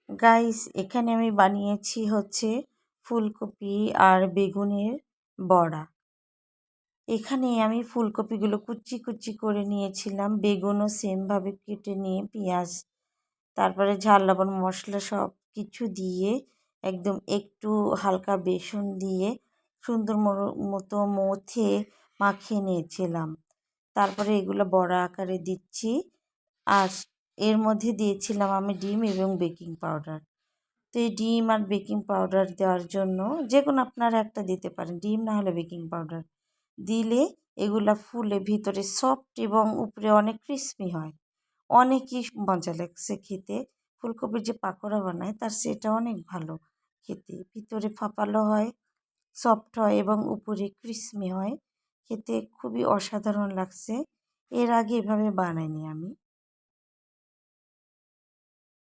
Guys, এখানে আমি বানিয়েছি হচ্ছে ফুলকপি আর বেগুনের বড়া। এখানে আমি ফুলকপিগুলো কুচি কুচি করে নিয়েছিলাম, বেগুনও সেমভাবে কেটে নিয়ে পেঁয়াজ, তারপরে ঝাল লবণ মশলা সব কিছু দিয়ে একদম একটু হালকা বেসন দিয়ে সুন্দর মতো মথে মাখিয়ে নিয়েছিলাম। তারপরে এগুলো বড়া আকারে দিচ্ছি। আর এর মধ্যে দিয়েছিলাম আমি ডিম এবং বেকিং পাউডার। তো এই ডিম আর বেকিং পাউডার দেওয়ার জন্য যে কোনো আপনারা একটা দিতে পারেন, ডিম না হলে বেকিং পাউডার দিলে এগুলা ফুলে ভিতরে সফট এবং উপরে অনেক ক্রিস্পি হয়। অনেকই মজা লাগছে খেতে। ফুলকপির যে পাকোড়া বানায় তার সেটা অনেক ভালো খেতে, ভিতরে ফাঁপালো হয়, সফট হয় এবং উপরে ক্রিস্পি হয়। খেতে খুবই অসাধারণ লাগছে। এর আগে এভাবে বানাইনি আমি।